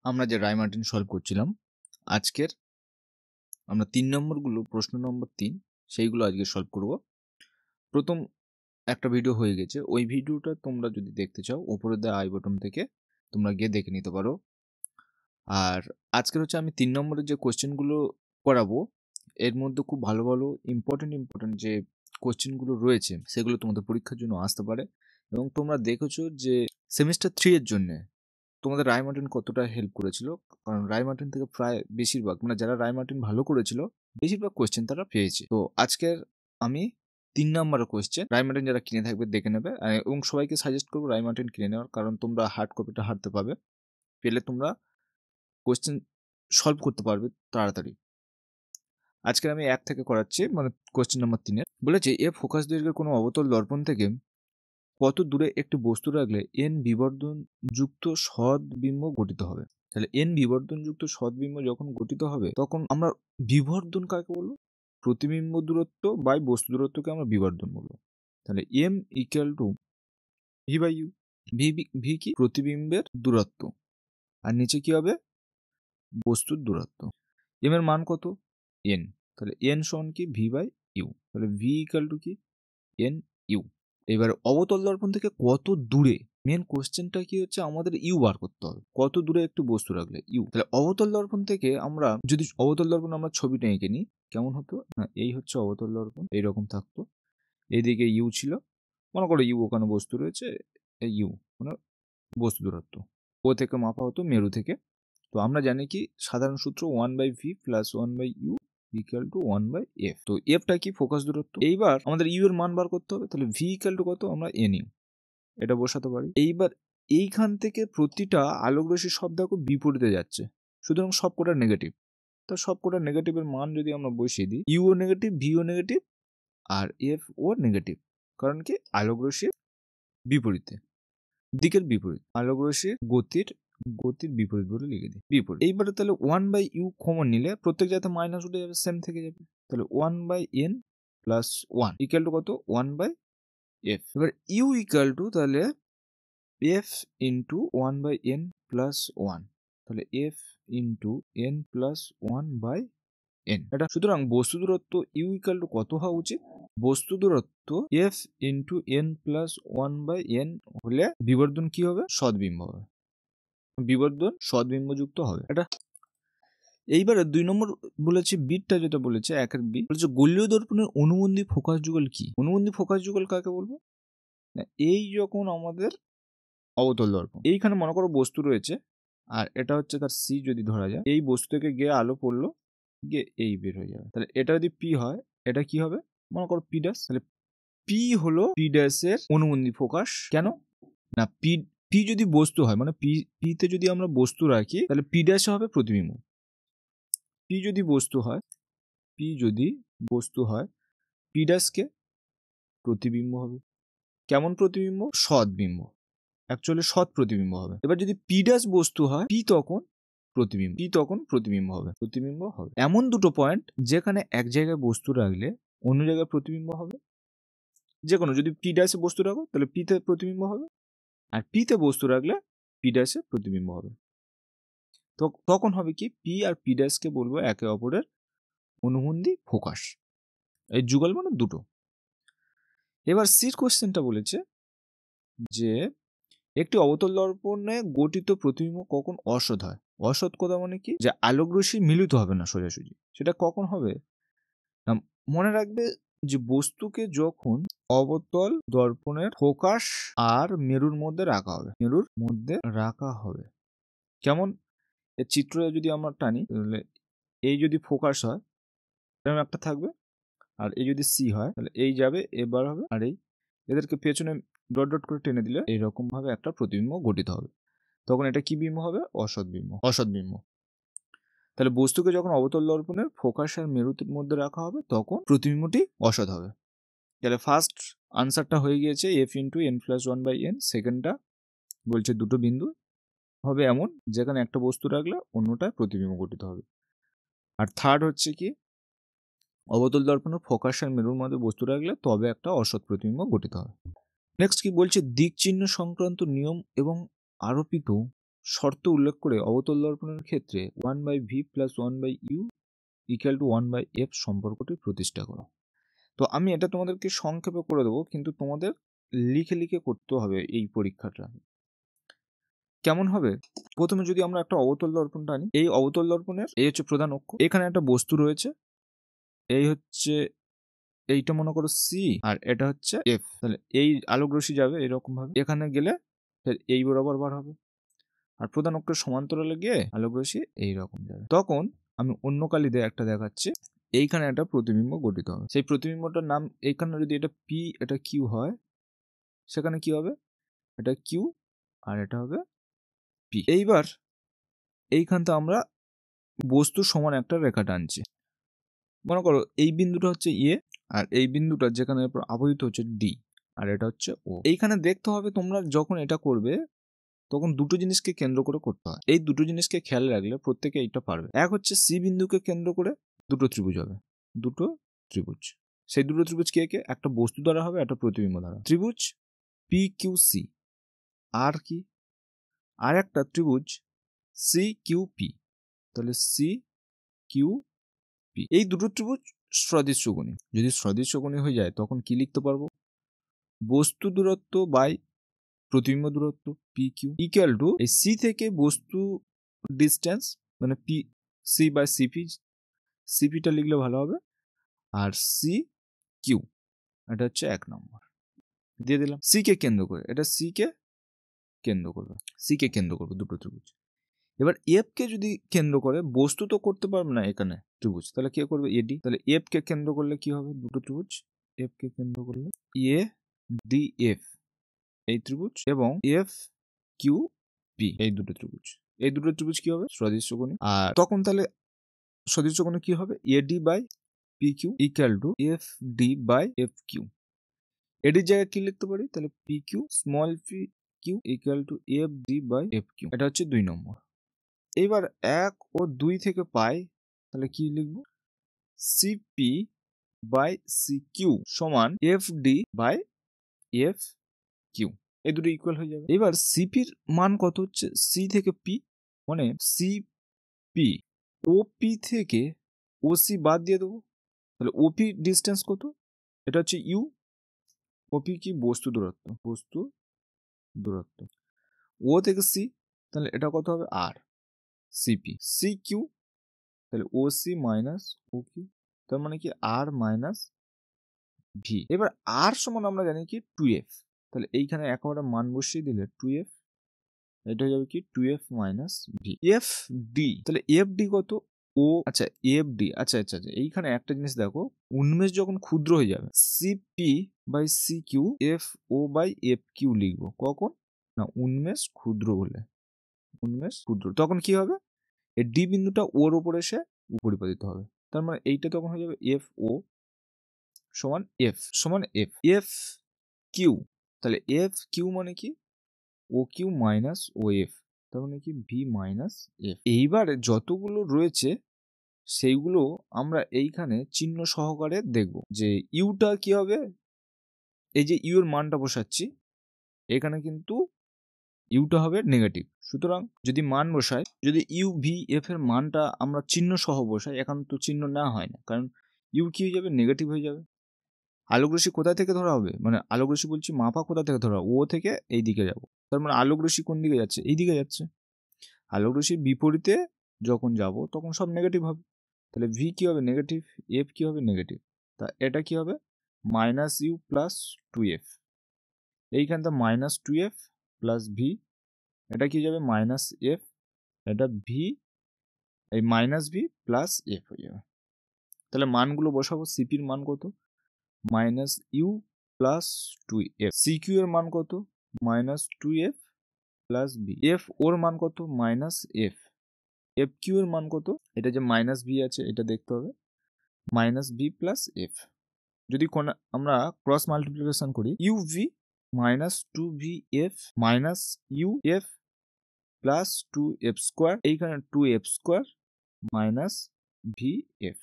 আমরা যে রায়মার্টিন সলভ করছিলাম আজকের আমরা 3 নম্বরগুলো প্রশ্ন নম্বর 3 সেইগুলো আজকে সলভ করব। প্রথম একটা ভিডিও হয়ে গেছে, ওই ভিডিওটা তোমরা যদি দেখতে চাও উপরে দেওয়া আই বটন থেকে তোমরা গিয়ে দেখে নিতে পারো। আর আজকের হচ্ছে আমি 3 নম্বরের যে কোশ্চেনগুলো করাবো এর মধ্যে খুব ভালো ভালো ইম্পর্টেন্ট যে কোশ্চেনগুলো রয়েছে সেগুলো তোমাদের পরীক্ষার জন্য আসতে পারে। এবং তোমরা দেখেছো যে সেমিস্টার 3 এর জন্য তোমাদের রায়মার্টিন কতটা হেল্প করেছিল, কারণ রায়মার্টিন থেকে প্রায় বেশিরভাগ মানে যারা রায়মার্টিন ভালো করেছিল বেশিরভাগ কোশ্চেন তারা পেয়েছে। তো আজকের আমি 3 নম্বরের কোশ্চেন রায়মার্টিন যারা কিনে থাকবে দেখে নেবে, এবং সবাইকে সাজেস্ট করবো রায়মার্টিন কিনে নেওয়ার, কারণ তোমরা হার্ড কপিটা হারতে পাবে, পেলে তোমরা কোশ্চেন সলভ করতে পারবে তাড়াতাড়ি। আজকে আমি 1 থেকে করাচ্ছি, মানে কোশ্চেন নাম্বার 3 বলেছে এ ফোকাস দৈর্ঘ্যের কোনো অবতল দর্পণ থেকে কত দূরে একটি বস্তু রাখলে এন বিবর্ধন যুক্ত সদ্বিম্ব গঠিত হবে। তাহলে এন বিবর্ধন যুক্ত সদ্বিম্ব যখন গঠিত হবে তখন আমরা বিবর্ধন কাকে বলবো? প্রতিবিম্ব দূরত্ব বাই বস্তু দূরত্বকে আমরা বিবর্ধন বলবো। তাহলে m equal to v by u. V কি? প্রতিবিম্বের দূরত্ব, আর নিচে কি হবে? বস্তুর দূরত্ব। এম এর মান কত? এন। তাহলে এন সমান কি? V by you. তাহলে ভি ইকুয়াল টু কি? N u. এবার অবতল দর্পণ থেকে কত দূরে, মেন কোশ্চেনটা কি হচ্ছে, আমাদের ইউ বার করতে হবে, কত দূরে একটু বস্তু রাখলে ইউ। তাহলে অবতল দর্পণ থেকে আমরা যদি অবতল দর্পণ আমরা ছবিটা এঁকে নিই কেমন হতো না, এই হচ্ছে অবতল দর্পণ, এইরকম থাকতো, এইদিকে ইউ ছিল, মনে করো ইউ ওখানে বস্তু রয়েছে, এই ইউ মানে বস্তু দূরত্ব, ও থেকে মাপা হতো মেরু থেকে। তো আমরা জানি কি সাধারণ সূত্র 1/v plus 1/u equal to 1/f। তো এফটা কি? ফোকাস দূরত্ব। এইবার আমাদের ইউ এর মান বার করতে হবে, তাহলে ভি ইকুয়াল টু কত? আমরা এন ইউ এটা বসাতে পারি। এইবার এইখান থেকে প্রতিটা আলোকরশ্মি সব দেখো বিপরীতে যাচ্ছে, সুতরাং সবকটা নেগেটিভ। তো সবকটা নেগেটিভের মান যদি আমরা বসিয়ে দিই, ইউ ও নেগেটিভ, ভি ও নেগেটিভ, আর এফ ও নেগেটিভ, কারণ কি আলোকরশ্মির বিপরীতে, দিকের বিপরীত, আলোকরশ্মির গতির বিপরীত বলে লিখে দিই, বিপরীত। এইবারে তাহলে 1/u কমন নিলে প্রত্যেক জায়গাতে মাইনাস উঠে যাবে, সেম থেকে যাবে। তাহলে 1/n প্লাস 1 ইকুয়াল টু কত? 1/f। এবার u ইকুয়াল টু তাহলে f ইন্টু 1/n প্লাস 1, তাহলে f into n plus 1/n। এটা সুতরাং বস্তু দূরত্ব u ইকুয়াল টু কত হওয়া উচিত? বস্তু দূরত্ব f into n plus 1/n হলে বিবর্ধন কি হবে? সদ্বিম্ব হবে, বিবর্ধন সদ্বিম্বযুক্ত হবে এটা। এইবারে 2 নম্বর বলেছে বিটটা, যেটা বলেছে 1-এর বি বলেছে গোলীয় দর্পণের অনুবন্ধী ফোকাস যুগল কি? অনুবন্ধী ফোকাস যুগল কাকে বলবো? না, এই যখন আমাদের অবতল দর্পণ, এইখানে মনে করো বস্তু রয়েছে আর এটা হচ্ছে তার সি যদি ধরা যায়, এই বস্তু থেকে গিয়ে আলো পড়লো, গিয়ে এই বের হয়ে যাবে, তাহলে এটা যদি পি হয় এটা কি হবে? মনে করো পি ড্যাশ। তাহলে পি হলো পি ড্যাশের অনুবন্ধী ফোকাস। কেন না, পি পি যদি বস্তু হয়, মানে পি তে যদি আমরা বস্তু রাখি তাহলে পি ড্যাশে হবে প্রতিবিম্ব। পি যদি বস্তু হয়, পি ড্যাশকে প্রতিবিম্ব হবে। কেমন প্রতিবিম্ব? সদ্বিম্ব, অ্যাকচুয়ালি সৎ প্রতিবিম্ব হবে। এবার যদি পি ড্যাশ বস্তু হয়, পি তখন প্রতিবিম্ব হবে, এমন দুটো পয়েন্ট যেখানে এক জায়গায় বস্তু রাখলে অন্য জায়গায় প্রতিবিম্ব হবে। যে কোনো, যদি পি ড্যাশে বস্তু রাখো তাহলে পি তে প্রতিবিম্ব হবে, আর পি তে বস্তু রাখলে পি ড্যাশে প্রতিবিম্ব হবে। তো তখন হবে কি, পি আর পি ড্যাশকে বলবো একে অপরের অনুবন্ধী ফোকাস। এই যুগল মানে দুটো। এবার সির কোশ্চেনটা বলেছে যে একটি অবতল দর্পণে গঠিত প্রতিবিম্ব কখন অসৎ হয়? অসৎ কথা মানে কি? যে আলোকরশ্মি মিলিত হবে না সোজাসুজি, সেটা কখন হবে না, মনে রাখবে যে বস্তুকে যখন অবতল দর্পণের ফোকাস আর মেরুর মধ্যে রাখা হবে, কেমন? এর চিত্র যদি আমরা টানি, তাহলে এই যদি ফোকাস হয় এরকম একটা থাকবে, আর এই যদি সি হয় তাহলে এই যাবে, এবার হবে, আর এই এদেরকে পেছনে ডট ডট করে টেনে দিলে এইরকম ভাবে একটা প্রতিবিম্ব গঠিত হবে। তখন এটা কি বিম্ব হবে? অসৎ বিম্ব। তাহলে বস্তুকে যখন অবতল দর্পণের ফোকাস আর মেরুর মধ্যে রাখা হবে তখন প্রতিবিম্বটি অসৎ হবে। তাহলে ফার্স্ট আনসারটা হয়ে গিয়েছে F into N plus 1/n। সেকেন্ডটা বলছে দুটো বিন্দু হবে এমন যেখানে একটা বস্তু রাখলে অন্যটায় প্রতিবিম্ব গঠিত হবে। আর থার্ড হচ্ছে কি, অবতল দর্পণের ফোকাস আর মেরুর মধ্যে বস্তু রাখলে তবে একটা অসৎ প্রতিবিম্ব গঠিত হবে। নেক্সট কি বলছে, দিক চিহ্ন সংক্রান্ত নিয়ম এবং আরোপিত শর্ত উল্লেখ করে অবতল দর্পণের ক্ষেত্রে 1/v + 1/u = 1/f সম্পর্কটি প্রতিষ্ঠা করো। তো আমি এটা তোমাদেরকে সংক্ষেপে করে দেবো, কিন্তু তোমাদের লিখে লিখে করতে হবে এই পরীক্ষাটা। কেমন হবে? প্রথমে যদি আমরা একটা অবতল দর্পণটা আনি, এই অবতল দর্পণের এই হচ্ছে প্রধান অক্ষ, এখানে একটা বস্তু রয়েছে, এই হচ্ছে এইটা মনে করো সি আর এটা হচ্ছে এফ। তাহলে এই আলোক রশ্মি যাবে এরকম ভাবে, এখানে গেলে এই বরাবর বার হবে, আর প্রধান অক্ষের সমান্তরালে গিয়ে আলোক রশ্মি এইরকম যাবে। তখন আমি অন্য কালি দিয়ে একটা দেখাচ্ছি, এইখানে একটা প্রতিবিম্ব গঠিত হবে। সেই প্রতিবিম্বটার নাম, এইখানে যদি এটা পি এটা কিউ হয়, সেখানে কি হবে, এটা কিউ আর এটা হবে পি। এইবার এইখানটা আমরা বস্তুর সমান একটা রেখা টানছি। মনে করো এই বিন্দুটা হচ্ছে এ, আর এই বিন্দুটা যেখানে আবহিত হচ্ছে ডি, আর এটা হচ্ছে ও। এইখানে দেখতে হবে তোমরা যখন এটা করবে তখন দুটো জিনিসকে কেন্দ্র করে করতে হয়। এই দুটো জিনিসকে খেয়াল রাখলে প্রত্যেকে এইটা পারবে। এক হচ্ছে সি বিন্দুকে কেন্দ্র করে দুটো ত্রিভুজ হবে, দুটো ত্রিভুজ। সেই দুটো ত্রিভুজ কে কে? একটা বস্তু দ্বারা হবে, একটা প্রতিবিম্ব দ্বারা। ত্রিভুজ পি কিউ সি। আর কি? আর একটা ত্রিভুজ সি কিউ পি। তাহলে সি কিউ পি, এই দুটো ত্রিভুজ সদৃশ্যকোণী। যদি সদৃশ্যকোণী হয়ে যায় তখন কি লিখতে পারবো? বস্তু দূরত্ব বাই প্রতিবিম্ব দূরত্ব পি কিউ ইকুয়াল টু এই সি থেকে বস্তু ডিস্টেন্স, মানে পি সি বাই সিপি। সিপিটা লিখলে ভালো হবে, আর সি কিউ এটা হচ্ছে 1 নম্বর দিয়ে দিলাম। সি কে কেন্দ্র করে, এটা সি কে কেন্দ্র করবে, সি কে কেন্দ্র করবে দুটো ত্রিভুজ। এবার এফ কে যদি কেন্দ্র করে, বস্তু তো করতে পারবে না এখানে ত্রিভুজ, তাহলে কে করবে? এডি। তাহলে এফ কে কেন্দ্র করলে কি হবে? দুটো ত্রিভুজ। এফ কে কেন্দ্র করলে এ ডি এফ এই ত্রিভুজ, এবং এফ কিউ পি এই দুটো ত্রিভুজ। এই দুটো ত্রিভুজ কি হবে? সদৃশ্যকোণী। আর তখন তাহলে সদৃশ্যকোণী কি হবে? AD by P Q equal to F D by F Q. এডির জায়গায় কি লিখতে পারি? তাহলে P Q small P Q equal to F D by F Q. এটা হচ্ছে 2 নম্বর। এবার 1 ও 2 থেকে পাই, তাহলে কি লিখবো? সিপি বাই সি কিউ সমান F D by F Q. এই দুটো ইকুয়াল হয়ে যাবে। এবার সিপির মান কত হচ্ছে? সি থেকে পি, মানে সিপি ওপি থেকে ওসি বাদ দিয়ে দেবো, তাহলে ওপি ডিস্টেন্স কত? এটা হচ্ছে ইউ। ওপি কি? বস্তু দূরত্ব, বস্তু দূরত্ব। ও থেকে সি, তাহলে এটা কত হবে? আর। সিপি সি কিউ, তাহলে ও সি মাইনাস ও কিউ, তার মানে কি আর মাইনাস ভি। এবার আর সমান আমরা জানি কি 2f, তাহলে এইখানে একেবারে মান বসিয়ে দিলে 2f, এটা হয়ে যাবে কি 2f minus V. F D, তাহলে এফ ডি কত? ও আচ্ছা এফ ডি, আচ্ছা আচ্ছা আচ্ছা, এইখানে একটা জিনিস দেখো, উন্মেষ যখন ক্ষুদ্র হয়ে যাবে CP by C Q F O by F Q লিখবো। কখন? না উন্মেষ ক্ষুদ্র হলে, উন্মেষ ক্ষুদ্র তখন কি হবে? এই ডি বিন্দুটা ওর উপরে এসে উপরিপাতিত হবে, তার মানে এইটা তখন হয়ে যাবে এফ ও সমান এফ সমান এফ এফ কিউ। তাহলে এফ কিউ মানে কি? ও কিউ মাইনাস ও এফ, তার মানে কি ভি মাইনাস এফ। এইবারে যতগুলো রয়েছে সেইগুলো আমরা এইখানে চিহ্ন সহকারে দেখব, যে ইউটা কি হবে? এই যে ইউ এর মানটা বসাচ্ছি এখানে, কিন্তু ইউটা হবে নেগেটিভ। সুতরাং যদি মান বসাই, যদি ইউ ভি এফ এর মানটা আমরা চিহ্ন সহ বসাই, এখন তো চিহ্ন নেওয়া হয় না, কারণ ইউ কি হয়ে যাবে? নেগেটিভ হয়ে যাবে। আলোক রশ্মি কোথা থেকে ধরা হবে? মানে আলোক রশ্মি বলছি মাপা কোথা থেকে ধরা? ও থেকে এই দিকে যাব, তার মানে আলোক রশ্মি কোন দিকে যাচ্ছে? এই দিকে যাচ্ছে। আলোক রশ্মির বিপরীতে যখন যাব তখন সব নেগেটিভ হবে, তাহলে ভি কি হবে? নেগেটিভ। এফ কি হবে? নেগেটিভ। তা এটা কি হবে? Minus U plus 2f। এইখানটা মাইনাস 2f প্লাস ভি, এটা কি যাবে? মাইনাস এফ, এটা ভি, এই মাইনাস ভি প্লাস এফ হয়ে যাবে। তাহলে মানগুলো বসাবো। সিপির মান কত? Minus U plus 2f। C Q এর মান কত? Minus 2f plus B. F ওর মান কত? Minus F. এফ কিউ এর মান কত? এটা যে মাইনাস ভি আছে এটা দেখতে হবে, মাইনাস ভি প্লাস এফ। যদি আমরা ক্রস মাল্টিপ্লিকেশন করি, ইউ ভি মাইনাস 2ভি F minus U F plus 2f square, এইখানে 2f square minus V F.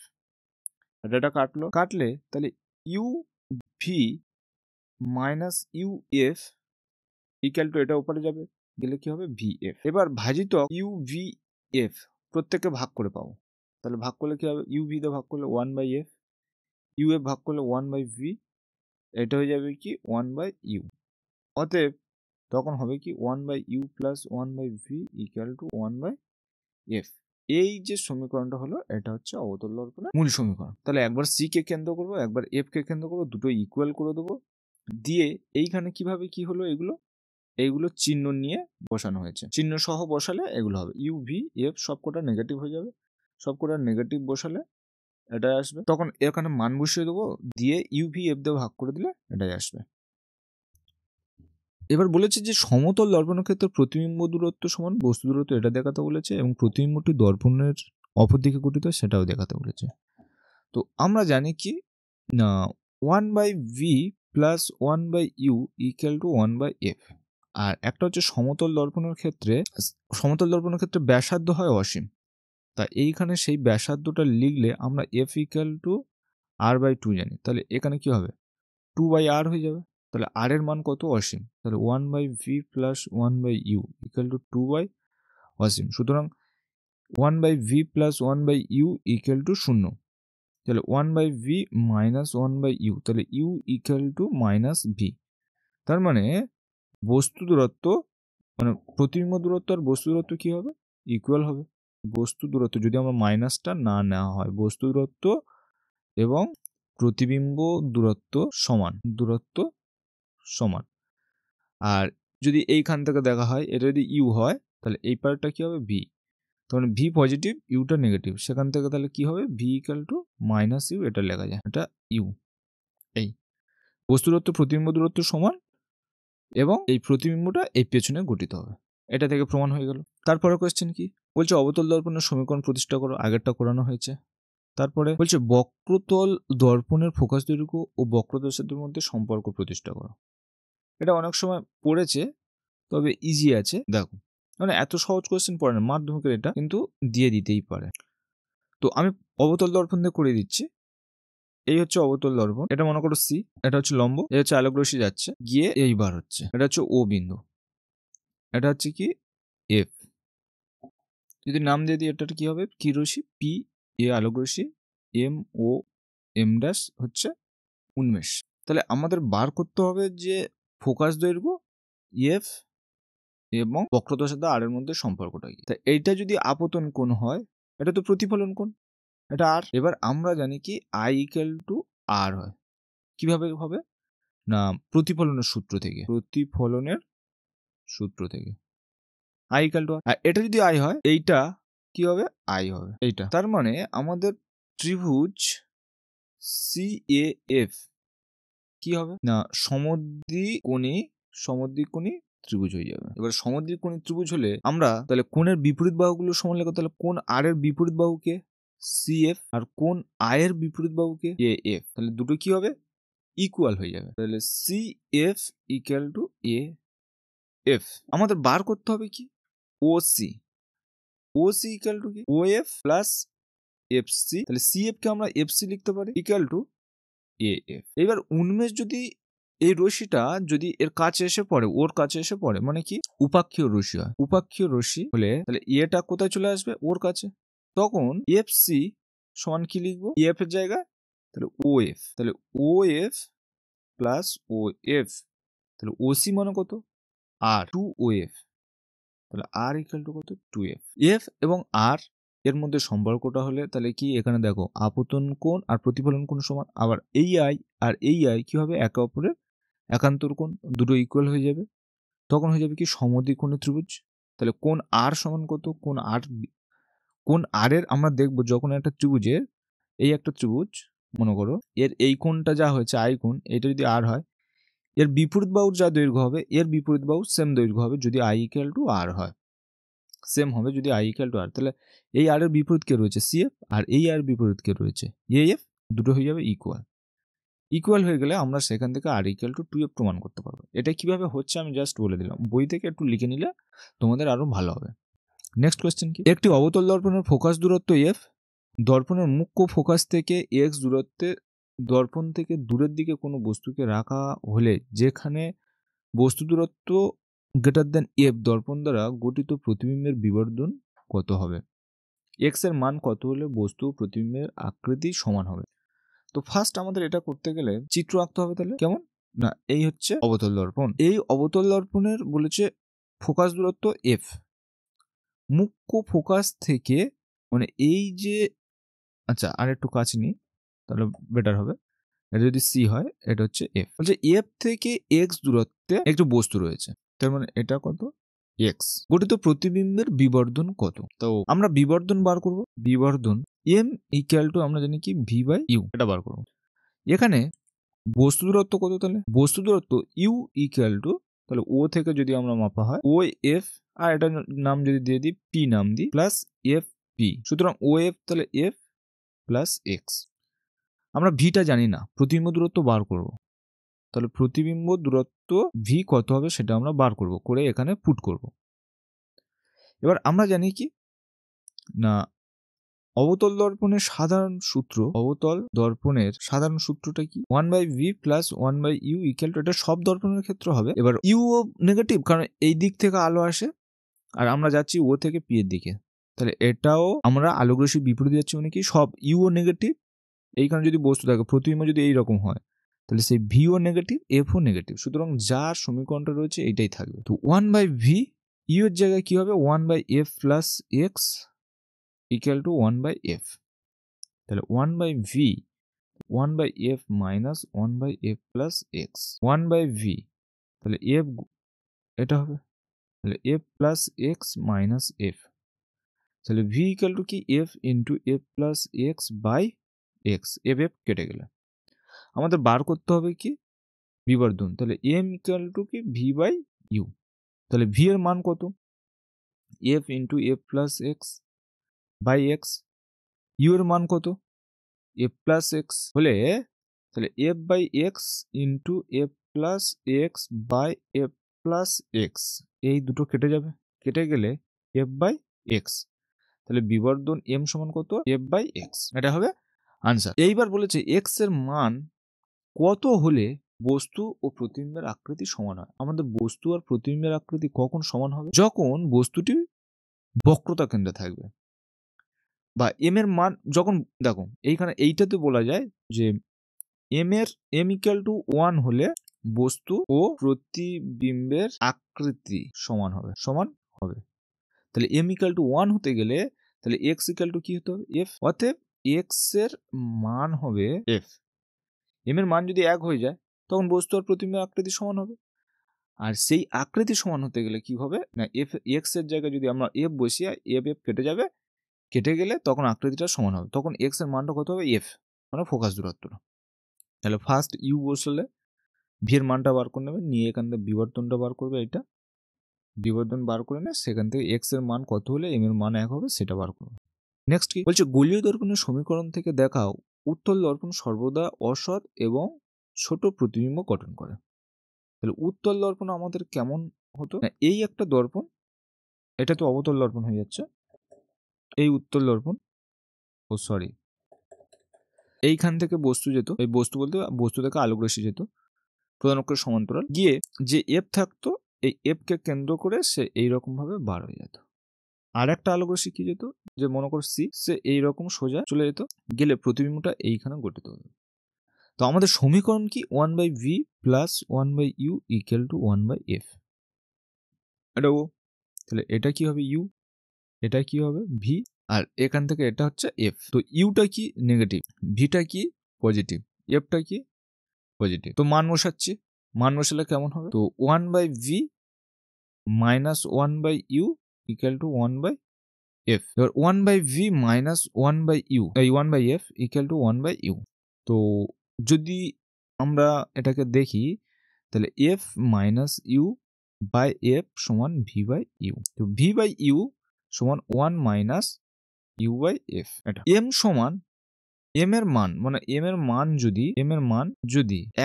এটা কাটলে তাহলে U V minus U F equal to, এটা উপরে যাবে গেলে কি হবে VF। এবার ভাজিতক UVF প্রত্যেককে ভাগ করে পাবো, তাহলে ভাগ করলে কি হবে UV দিয়ে ভাগ করলে 1/F, UF ভাগ করলে 1/V, এটা হয়ে যাবে কি 1/U। অতএব তখন হবে কি 1/U plus 1/V equal to 1/F। এই যে সমীকরণটা হলো এটা হচ্ছে অবতল দর্পণের মূল সমীকরণ। তাহলে একবার C কে কেন্দ্র করবো, একবার F কে কেন্দ্র করবো, দুটো ইকুয়াল করে দেবো, দিয়ে এইখানে কিভাবে কি হলো এইগুলো চিহ্ন নিয়ে বসানো হয়েছে, চিহ্ন সহ বসালে এগুলো হবে UVF, সবকটা নেগেটিভ হয়ে যাবে, সবকটা নেগেটিভ বসালে এটাই আসবে, তখন এখানে মান বসিয়ে দেবো, দিয়ে UVF দিয়ে ভাগ করে দিলে এটাই আসবে। এবার বলেছে যে সমতল দর্পণের ক্ষেত্রে প্রতিবিম্ব দূরত্ব সমান বস্তু দূরত্ব, এটা দেখাতে বলেছে, এবং প্রতিবিম্বটি দর্পণের অপর দিকে গঠিত সেটাও দেখাতে বলেছে। তো আমরা জানি কি না 1/V plus 1/U equal to 1/F। আর একটা হচ্ছে সমতল দর্পণের ক্ষেত্রে ব্যাসার্ধ হয় অসীম, তা এইখানে সেই ব্যাসার্ধটা লিখলে আমরা F ইকুয়াল টু R/2 জানি, তাহলে এখানে কি হবে 2/R হয়ে যাবে, তাহলে R এর মান কত অসীম, তাহলে 1/V plus 1/U equal to 2 অসীম, সুতরাং 1/V plus 1/U equal to 0, তাহলে 1/V মাইনাস 1/U, তাহলে U equal to minus V। তার মানে বস্তু দূরত্ব মানে প্রতিবিম্ব দূরত্ব আর বস্তু দূরত্ব কি হবে ইকুয়াল হবে। বস্তু দূরত্ব যদি আমরা মাইনাসটা না নেওয়া হয়, বস্তু দূরত্ব এবং প্রতিবিম্ব দূরত্ব সমান। আর যদি এইখান থেকে দেখা হয় এটা যদি ইউ হয় তাহলে এই পার্টটা কি হবে ভি, তখন ভি পজিটিভ ইউটা নেগেটিভ, সেখান থেকে তাহলে কি হবে v equal to minus u, এটা লেখা যায়, এটা ইউ। এই বস্তু দূরত্ব প্রতিবিম্ব দূরত্ব সমান এবং এই প্রতিবিম্বটা এই পেছনে গঠিত হবে, এটা থেকে প্রমাণ হয়ে গেল। তারপরে কোয়েশ্চেন কি বলছে, অবতল দর্পণের সমীকরণ প্রতিষ্ঠা করো, আগেরটা করানো হয়েছে। তারপরে বলছে বক্রতল দর্পণের ফোকাস দৈর্ঘ্য ও বক্রদশাদের মধ্যে সম্পর্ক প্রতিষ্ঠা করো। এটা অনেক সময় পড়েছে, তবে ইজি আছে, দেখো মানে এত সহজ কোয়েশ্চেন পড়ে না মাধ্যমিকের, এটা কিন্তু দিয়ে দিতেই পারে। তো আমি অবতল দর্পণ দিয়ে করে দিচ্ছি। এই হচ্ছে অবতল দর্পণ, এটা মনে করো সি, এটা হচ্ছে লম্ব, এটা হচ্ছে আলোক রশ্মি যাচ্ছে গিয়ে এইবার হচ্ছে, এটা হচ্ছে ও বিন্দু, এটা হচ্ছে কি এফ। যদি নাম দিয়ে দিই এটা কি হবে কি রশ্মি, পি এ আলোক রশ্মি, এম ও এম ড্যাশ হচ্ছে উন্মেষ। তাহলে আমাদের বার করতে হবে যে ফোকাস দৈর্ঘ্য এফ এবং বক্রদশা আর এর মধ্যে সম্পর্কটা কি। তাই এইটা যদি আপতন কোণ হয়, এটা তো প্রতিফলন কোণ, এটা আর। এবার আমরা জানি কি আই ইকুয়াল টু আর হয়, কিভাবে হবে না প্রতিফলনের সূত্র থেকে, আই ইকুয়াল টু আর। এটা যদি আই হয় এইটা কি হবে আই হবে এইটা। তার মানে আমাদের ত্রিভুজ CAF কি হবে না সমদ্বিকোণী ত্রিভুজ হয়ে যাবে। এবার সমদ্বিকোণী ত্রিভুজ হলে আমরা তাহলে কোণের বিপরীত বাহুগুলো সমান লিখব, তাহলে কোণ আর এর বিপরীত বাহুকে CF আর কোণ আই এর বিপরীত বাহুকে AF, তাহলে দুটো কি হবে ইকুয়াল হয়ে যাবে, তাহলে CF ইকুয়াল টু AF। আমাদের বার করতে হবে কি OC ইকুয়াল টু কি OF প্লাস FC, তাহলে CF কে আমরা FC লিখতে পারি ইকুয়াল টু AF। এবার উন্মেষ যদি এই রশ্মিটা যদি এর কাছে এসে পড়ে, ওর কাছে এসে পড়ে, মানে কি উপাক্ষীয় রশ্মি হয়, উপাক্ষীয় রশ্মি হলে তাহলে এটা কোথায় চলে আসবে ওর কাছে, তখন FC সমান কি লিখবো EF এর জায়গায়, তাহলে OF, তাহলে OF প্লাস OF, তাহলে OC মানে কত আর 2OF, তাহলে আর ইকুয়াল টু কত 2F। F এবং R এর মধ্যে সম্পর্কটা হলে তাহলে কি এখানে দেখো আপতন কোণ আর প্রতিফলন কোণ সমান, আবার এই আই আর এই আই কি হবে একে অপরের একান্তর কোণ, দুটো ইকুয়াল হয়ে যাবে, তখন হয়ে যাবে কি সমদ্বিকোণী ত্রিভুজ। তাহলে কোণ আর সমান কত, কোণ আর এর আমরা দেখবো যখন একটা ত্রিভুজের এই একটা ত্রিভুজ মনে করো এর এই কোণটা যা হয়েছে আই কোণ, এটা যদি আর হয় এর বিপরীত বাহুর যা দৈর্ঘ্য হবে এর বিপরীত বাহু সেম দৈর্ঘ্য হবে যদি আই ইকুয়াল টু আর হয়, সেম হবে যদি আই ইকুয়াল টু আর। তাহলে এই আর এর বিপরীত কে রয়েছে CF আর এই আর বিপরীত কে রয়েছে AF, দুটো হয়ে যাবে ইকুয়াল হয়ে গেলে আমরা সেখান থেকে আর ইকুয়াল টু 2F প্রমাণ করতে পারবো। এটা কিভাবে হচ্ছে আমি জাস্ট বলে দিলাম, বই থেকে একটু লিখে নিলে তোমাদের আরো ভালো হবে। নেক্সট কোয়েশ্চেন কি, একটি অবতল দর্পণের ফোকাস দূরত্ব F, দর্পণের মুখ্য ফোকাস থেকে X দূরত্বে দর্পণ থেকে দূরের দিকে কোনো বস্তুকে রাখা হলে যেখানে বস্তু দূরত্ব গ্রেটার দেন এফ দর্পণ দ্বারা গঠিত প্রতিবিম্বের বিবর্ধন কত হবে? এক্স এর মান কত হলে বস্তু ও প্রতিবিম্বের আকৃতি সমান হবে? তো ফার্স্ট আমাদের এটা করতে গেলে চিত্র আঁকতে হবে। তাহলে কেমন না, এই হচ্ছে অবতল দর্পণ। এই অবতল দর্পণের বলেছে ফোকাস দূরত্ব এফ, মুখ্য ফোকাস থেকে মানে এই যে, আচ্ছা আর একটু কাছে নিই তাহলে বেটার হবে। এটা যদি সি হয়, এটা হচ্ছে এফ। বলছে এফ থেকে এক্স দূরত্বে একটু বস্তু রয়েছে, তার মানে এটা কত? এক্স। গঠিত প্রতিবিম্বের বিবর্ধন কত? তো আমরা বিবর্ধন বার করব। বিবর্ধন এম ইকুয়াল টু আমরা জানি কি ভি বাই ইউ, এটা বার করব। এখানে বস্তু দূরত্ব কত? তাহলে বস্তু দূরত্ব ইউ ইকুয়াল টু, তাহলে ও থেকে যদি আমরা মাপা হয় ও এফ, আর এটা নাম যদি দিয়ে দিই পি নাম দিই, প্লাস এফ পি। সুতরাং ও এফ তাহলে এফ প্লাস এক্স। আমরা ভিটা জানি না, প্রতিবিম্ব দূরত্ব বার করব। তাহলে প্রতিবিম্ব দূরত্ব ভি কত হবে সেটা আমরা বার করব, করে এখানে পুট করব। এবার আমরা জানি কি না, অবতল দর্পণের সাধারণ সূত্র, অবতল দর্পণের সাধারণ সূত্রটা কি? 1/v plus 1/u equal to, এটা সব দর্পণের ক্ষেত্রে হবে। এবার ইউ ও নেগেটিভ, কারণ এই দিক থেকে আলো আসে আর আমরা যাচ্ছি ও থেকে পি এর দিকে, তাহলে এটাও আমরা আলোক রশ্মির বিপরীতে যাচ্ছি, মানে কি সব ইউ ও নেগেটিভ। এই কারণে যদি বস্তু থাকে প্রতিবিম্ব যদি এইরকম হয়, তাহলে সেই ভি ও নেগেটিভ, এফ ও নেগেটিভ। সুতরাং যার সমীকরণটা রয়েছে এইটাই থাকবে। তো 1/v, ইউ এর জায়গায় কি হবে? 1/f plus x equal to 1/f। তাহলে 1/v 1/f minus 1/f plus x 1/v, তাহলে f এটা হবে, তাহলে f plus x minus f, তাহলে v ইকুয়াল টু কি? f into f plus x by x. f কেটে গেলে আমাদের বার করতে হবে কি? বিবর্ধন। তাহলে m ইকুয়াল টু কি? v by you. তাহলে v এর মান কত? f into f plus x by x. U এর মান কত? f প্লাস এক্স হলে, তাহলে f by x into f plus x by f plus x, এই দুটো কেটে যাবে। কেটে গেলে f বাই এক্স, তাহলে বিবর্ধন m সমান কত? f বাই এক্স, এটা হবে আনসার। এইবার বলেছে x এর মান কত হলে বস্তু ও প্রতিবিম্বের আকৃতি সমান হয়। আমাদের বস্তু আর প্রতিবিম্বের আকৃতি কখন সমান হবে? যখন বস্তুটি বক্রতা কেন্দ্রে থাকবে, বা এম এর মান যখন, দেখো এইখানে এইটাতে বলা যায় যে এম ইকুয়াল টু 1 হলে বস্তু ও প্রতিবিম্বের আকৃতি সমান হবে। তাহলে এম ইকুয়াল টু 1 হতে গেলে তাহলে এক্স ইকুয়াল টু কি হতে হবে? এফ। অতএব এক্স এর মান হবে এফ। এম এর মান যদি 1 হয়ে যায় তখন বস্তু আর প্রতিবিম্বের আকৃতি সমান হবে। আর সেই আকৃতি সমান হতে গেলে কি হবে না, এফ এক্স এর জায়গায় যদি আমরা এফ বসিয়ে এফ কেটে যাবে, কেটে গেলে তখন আকৃতিটা সমান হবে। তখন এক্স এর মানটা কত হবে? এফ, মানে ফোকাস দূরত্বটা। তাহলে ফার্স্ট ইউ বসলে ভি এর মানটা বার করে নেবে, নিয়ে এখান থেকে বিবর্ধনটা বার করবে। এটা বিবর্ধন বার করে নেয়, সেখান থেকে এক্স এর মান কত হলে এম এর মান 1 হবে সেটা বার করবে। নেক্সট কি বলছে? গোলীয় দর্পণের সমীকরণ থেকে দেখাও উত্তল দর্পণ সর্বদা অসৎ এবং ছোট প্রতিবিম্ব গঠন করে। তাহলে উত্তল দর্পণ আমাদের কেমন হতো? এই একটা দর্পণ, এটা তো অবতল দর্পণ হয়ে যাচ্ছে। এই উত্তল দর্পণ, ও সরি, এইখান থেকে বস্তু যেত, এই বস্তু বলতে বস্তু থেকে আলোক রশ্মি যেত প্রধান অক্ষের সমান্তরাল গিয়ে, যে এফ থাকতো এই এফ কে কেন্দ্র করে সে এইরকম ভাবে বার হয়ে যেত। আর একটা আলোক রশ্মি কি যেত, যে মনে কর সি, সে এইরকম সোজা চলে যেত, গেলে প্রতিবিম্বটা এইখানে গঠিত হতো। তো আমাদের সমীকরণ কি? 1/v plus 1/u equal to 1/f। এটা ও, তাহলে এটা কি হবে? ইউ, এটা কি হবে? ভি, আর এখান থেকে এটা হচ্ছে এফ। তো ইউটা কি? নেগেটিভ, ভিটা কি? পজিটিভ, এফটা কি? পজিটিভ। তো মান বসাচ্ছি, মান বসালে কেমন হবে? তো 1/v minus 1/u equal to 1/f। এবার 1/v মাইনাস 1/u এই 1/f ইকুয়াল টু 1/u। তো যদি আমরা এটাকে দেখি তাহলে f minus u by f সমান ভি বাই ইউ। তো ভি বাই ইউ সমান 1 মাইনাস ইউ বাই এফ। এটা এম সমান, এম এর মান মানে এম এর মান যদি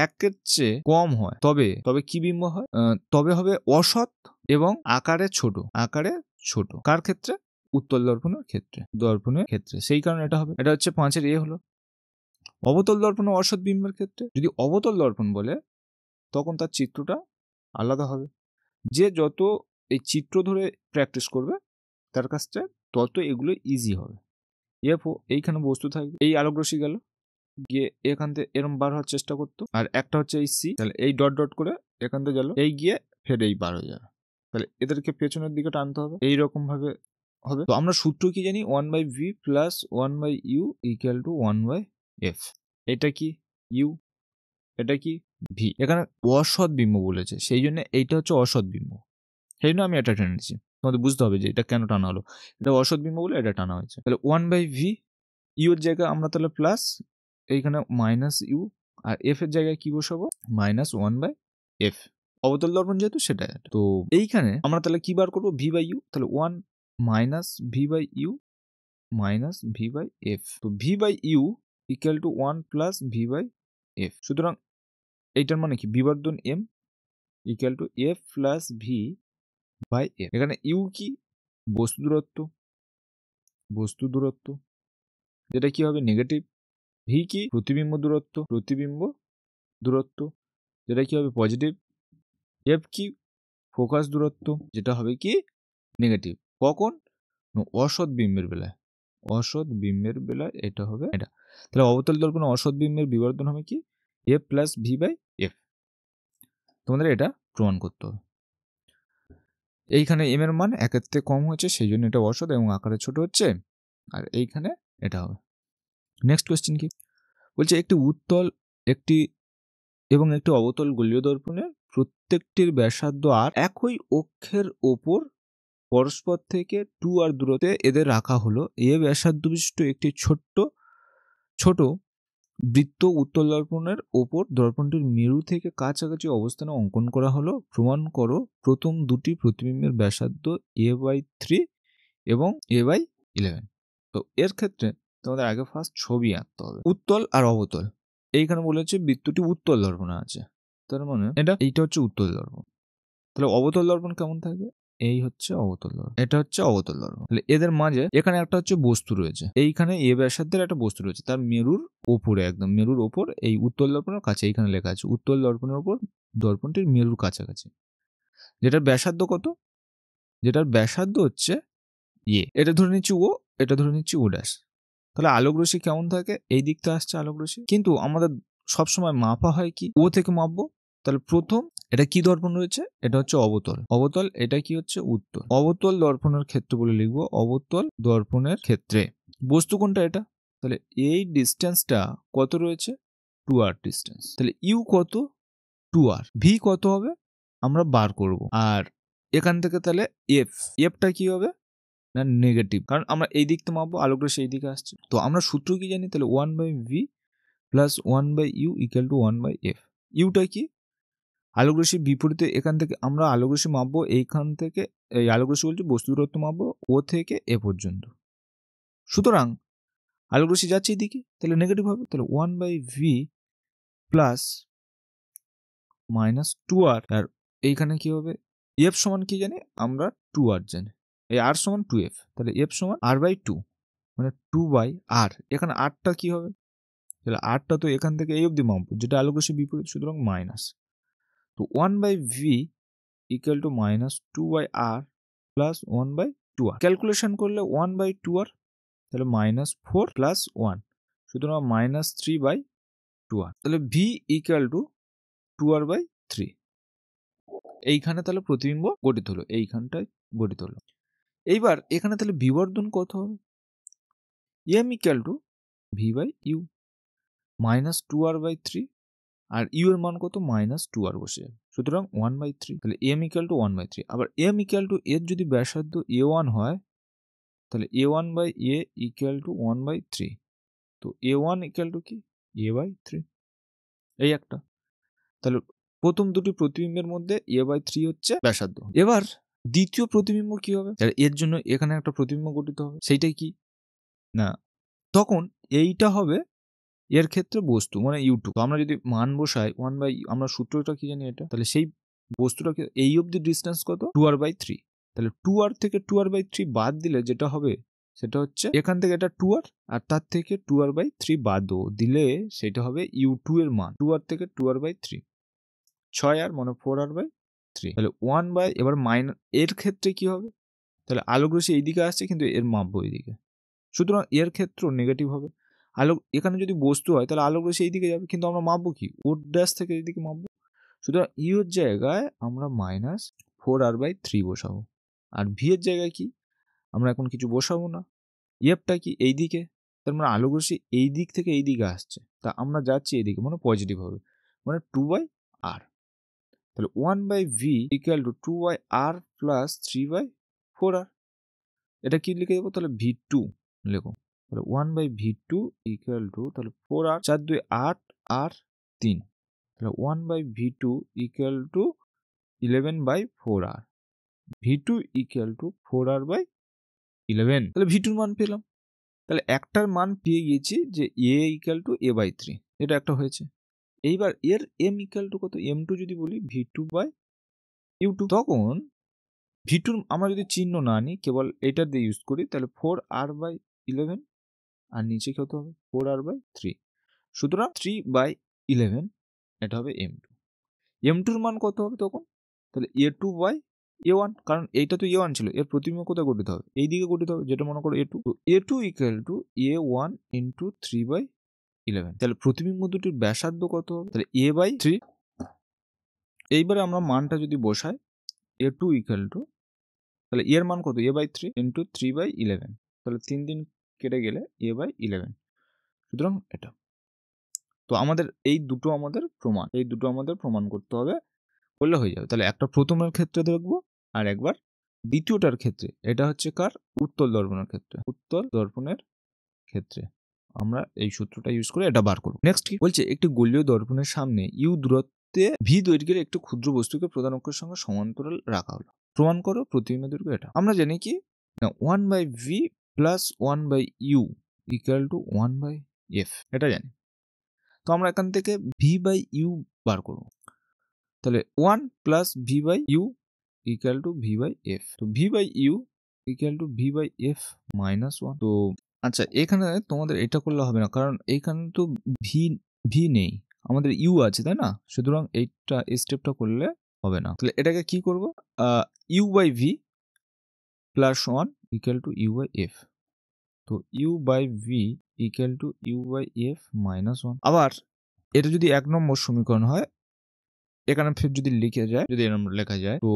1 এর চেয়ে কম হয় তবে কি বিম্ব হয়? তবে হবে অসৎ এবং আকারে ছোট। কার ক্ষেত্রে? উত্তল দর্পণের ক্ষেত্রে। সেই কারণে এটা হবে, এটা হচ্ছে 5 এর এ হলো। অবতল দর্পণ ও অসৎ বিম্বের ক্ষেত্রে যদি অবতল দর্পণ বলে তখন তার চিত্রটা আলাদা হবে। যে যত এই চিত্র ধরে প্র্যাকটিস করবে তার কাছটা তত এগুলো ইজি হবে। এফও এইখানে বস্তু থাকবে, এই আলোক রশ্মি গেল গিয়ে এখান থেকে এরম বার হওয়ার চেষ্টা করতো, আর একটা হচ্ছে এই সি, তাহলে এই ডট ডট করে এখান থেকে গেল, এই গিয়ে ফের এই বার হয়ে যাবে, তাহলে এদেরকে পেছনের দিকে টানতে হবে, এইরকম ভাবে হবে। তো আমরা সূত্র কি জানি, 1/v plus 1/u equal to 1/f। এটা কি ইউ, এটা কি ভি। এখানে অসৎ বিম্ব বলেছে, সেই জন্য এইটা হচ্ছে অসৎ বিম্ব, সেই জন্য আমি এটা টেনে নিচ্ছি। তোমাদের বুঝতে হবে যে এটা কেন টানা হলো, এটা অসৎ বিম্ব বলে এটা টানা হয়েছে। তাহলে 1/v, ইউ এর জায়গায় আমরা তাহলে প্লাস, এইখানে মাইনাস ইউ, আর এফ এর জায়গায় কি বসাবো, -1/f। অবতল দর্পণ যেহেতু সেটা। তো এইখানে আমরা তাহলে কি বার করবো, ভি বাই ইউ, তাহলে 1 minus V by U minus V by F. তো V by U equal to 1 plus V by F. সুতরাং এইটার মানে কি, বিবর্ধন M equal to F plus V by F. এখানে ইউ কি, বস্তু দূরত্ব, যেটা কি হবে নেগেটিভ। ভি কি, প্রতিবিম্ব দূরত্ব, যেটা কি হবে পজিটিভ। এফ কি, ফোকাস দূরত্ব, যেটা হবে কি নেগেটিভ। কখন, অসৎ বিম্বের বেলায় এটা হবে এটা। তাহলে অবতল দর্পণে অসৎ বিম্বের বিবর্ধন হবে কি, f plus V by f. তোমাদের এটা প্রমাণ করতে হবে। এইখানে এম এর মান একের থেকে কম হয়েছে, সেই জন্য এটা অসৎ এবং আকারে ছোট হচ্ছে, আর এইখানে এটা হবে। নেক্সট কোয়েশ্চেন কি বলছে, একটি উত্তল একটি অবতল গোলীয় দর্পণের প্রত্যেকটির ব্যাসার্ধ আর একই অক্ষের ওপর পরস্পর থেকে 2r দূরত্বে এদের রাখা হলো। এ ব্যাসার্ধ বিশিষ্ট একটি ছোট বৃত্ত উত্তল দর্পণের ওপর দর্পণটির মেরু থেকে কাছাকাছি অবস্থানে অঙ্কন করা হলো। প্রমাণ করো প্রথম দুটি প্রতিবিম্বের ব্যাসার্ধ a/3 এবং a/11। তো এর ক্ষেত্রে তোমাদের আগে ফার্স্ট ছবি আঁকতে হবে, উত্তল আর অবতল। এইখানে বলেছে বৃত্তটি উত্তল দর্পণে আছে, তার মানে এইটা হচ্ছে উত্তল দর্পণ। তাহলে অবতল দর্পণ কেমন থাকবে, এই হচ্ছে অবতল দর্পণ, এটা হচ্ছে অবতল দর্পণ। তাহলে এদের মাঝে এখানে একটা হচ্ছে বস্তু রয়েছে, এইখানে এ ব্যাসার্ধের একটা বস্তু রয়েছে, তার মেরুর ওপরে, একদম মেরুর ওপর, এই উত্তল দর্পণের কাছে এইখানে লেখা আছে উত্তল দর্পণের ওপর দর্পণটির মেরুর কাছাকাছি, যেটার ব্যাসার্ধ কত, যেটার ব্যাসার্ধ হচ্ছে এ। এটা ধরে নিচ্ছি ও, এটা ধরে নিচ্ছি ও ড্যাশ। তাহলে আলোক রশ্মি কেমন থাকে, এই দিকটা আসছে আলোক রশ্মি, কিন্তু আমাদের সবসময় মাপা হয় কি, ও থেকে মাপবো। তাহলে প্রথম এটা কি দর্পণ রয়েছে, এটা হচ্ছে অবতল, এটা কি হচ্ছে উত্তল। অবতল দর্পণের ক্ষেত্রে বলে লিখবো, অবতল দর্পণের ক্ষেত্রে বস্তু কোনটা, এটা। তাহলে এই ডিস্টেন্সটা কত রয়েছে, 2r ডিস্টেন্স। তাহলে ইউ কত, 2r। ভি কত হবে আমরা বার করব, আর এখান থেকে তাহলে এফটা কি হবে না নেগেটিভ, কারণ আমরা এই দিক তো মাপবো, আলোক রশ্মি এই দিকে আসছে। তো আমরা সূত্র কি জানি, তাহলে 1/v plus 1/u equal to 1/f। Yuta কি, আলোক রশ্মির বিপরীতে, এখান থেকে আমরা আলোক রশ্মি মাপবো, এইখান থেকে এই আলোক রশ্মি বলছি বস্তু দূরত্ব মাপবো ও থেকে এ পর্যন্ত। সুতরাং আলোক রশ্মি যাচ্ছে এইদিকে, তাহলে নেগেটিভ হবে। তাহলে 1/v প্লাস -2r, আর এইখানে কি হবে, এফ সমান কি জানি আমরা 2r জানি, এই আর সমান 2f, তাহলে এফ সমান r/2, মানে 2/r। এখানে আরটা কি হবে, তাহলে আরটা তো এখান থেকে এই অবধি মাপবো, যেটা আলোক রশ্মির বিপরীত, সুতরাং মাইনাস। তো 1/v equal to -2/r plus 1/2r। Calculation করলে 1/2r, তাহলে -4 প্লাস 1, সুতরাং -3/2r। তাহলে v ইকুয়াল টু 2r/3। এইখানে তাহলে প্রতিবিম্ব গঠিত হলো, এইখানটায় গঠিত হলো। এইবার এখানে তাহলে বিবর্ধন কত হবে, m equal to v/u -2r/3, আর u এর মান কত, -2r বসে যাবে, সুতরাং 1/3। তাহলে m ইকুয়াল টু 1/3। আবার m ইকুয়াল টু এর যদি ব্যাসার্ধ a1 হয়, তাহলে a1/a ইকুয়াল টু 1/3। তো a1 ইকুয়াল টু কি, a/3, এই একটা। তাহলে প্রথম দুটি প্রতিবিম্বের মধ্যে a/3 হচ্ছে ব্যাসার্ধ। এবার দ্বিতীয় প্রতিবিম্ব কি হবে, এর জন্য এখানে একটা প্রতিবিম্ব গঠিত হবে, সেইটাই কি না, তখন এইটা হবে এর ক্ষেত্রে বস্তু, মানে u2। তো আমরা যদি মান বসাই 1/, আমরা সূত্রটা কি জানি এটা, তাহলে সেই বস্তুটাকে এই অবধি ডিস্টেন্স কত, 2r/3। তাহলে 2r থেকে 2r/3 বাদ দিলে যেটা হবে, সেটা হচ্ছে এখান থেকে এটা 2r, আর তার থেকে 2r/3 বাদ দিলে সেটা হবে u2 এর মান, 2r থেকে 2r/3, 6r মানে 4r/3। 3। তাহলে 1 বাই এবার মাইনাস এর ক্ষেত্রে কি হবে, তাহলে আলোক রশ্মি এইদিকে আসছে কিন্তু এর মাপবো এইদিকে, সুতরাং এর ক্ষেত্র নেগেটিভ হবে। এখানে যদি বস্তু হয় তাহলে আলোক রশ্মি এইদিকে যাবে, কিন্তু আমরা মাপবো কি ও ড্যাশ থেকে এইদিকে মাপবো, সুতরাং ইউর জায়গায় আমরা -4r/3 বসাবো। আর ভি এর জায়গায় কি আমরা এখন কিছু বসাবো না, এফটা কি এইদিকে, তার মানে আলোক রশ্মি এই দিক থেকে এই দিকে আসছে, তা আমরা যাচ্ছি এইদিকে, মানে পজিটিভ হবে, মানে 2/r। তাহলে 1/v = 2/r + 3/4r। এটা কি লিখে দেবো, তাহলে v2 লেখো, তাহলে 1/v2 = তাহলে 4r, 4 2 8 আর 3, তাহলে 1/v2 = 11/4r, v2 = 4r/11। তাহলে v2 মান পেলাম। তাহলে একটার মান পেয়ে গেছি যে a = a/3, এটা একটা হয়েছে। এইবার এর m = কত, m2 যদি বলি v2/u2, তখন v2 আমরা যদি চিহ্ন না নিই, কেবল এটা দিয়ে ইউজ করি, তাহলে 4r/11 আর নিচে কত হবে 4r/3, সুতরাং 3/11 এটা হবে m2। m2 এর মান কত হবে তখন, তাহলে a2/a1, কারণ এইটা তো a1 ছিল, এর প্রতিবিম্ব কোথায় গঠিত হবে, এই দিকে গঠিত হবে, যেটা মনে করো a2, তো a2 = a1 × 3/11। তাহলে প্রতিবিম্ব দুটির ব্যাসার্ধ কত হবে, তাহলে a/3। এইবারে আমরা মানটা যদি বসাই, a2 = তাহলে এর মান কত, a/3 × 3/11, তাহলে 3 দিন কেটে গেলে a/11, সুতরাং এটা। তো আমাদের এই দুটো আমাদের প্রমাণ করতে হবে, করলে হয়ে যাবে। তাহলে একটা প্রথমের ক্ষেত্রে দেখবো আর একবার দ্বিতীয়টার ক্ষেত্রে। এটা হচ্ছে কার, উত্তল দর্পণের ক্ষেত্রে। উত্তল দর্পণের ক্ষেত্রে আমরা এই সূত্রটা ইউজ করে এটা বার করব। নেক্সট কি বলছে, একটি গোলীয় দর্পণের সামনে ইউ দূরত্বে ভি দৈর্ঘ্যের একটি ক্ষুদ্র বস্তুকে প্রধান অক্ষের সঙ্গে সমান্তরাল রাখা হলো, প্রমাণ করো প্রতিবিম্ব দৈর্ঘ্য এটা। আমরা জানি কি না, 1/v + 1/u = 1/f, এটা জানি। তো আমরা এখান থেকে v/u বার করব, তাহলে 1 + v/u = v/f, তো v/u = v/f - 1। তো আচ্ছা, এখানে তোমাদের এটা করলে হবে না, কারণ এইখানে তো ভি নেই, আমাদের ইউ আছে, তাই না, সুতরাং এইটা স্টেপটা করলে হবে না। তাহলে এটাকে কি করব, u/v + 1 = u/f, তো u/v = u/f - 1। আবার এটা যদি 1 নম্বর সমীকরণ হয়, এখানে ফের যদি লিখে যায়, যদি এরকম লেখা যায়, তো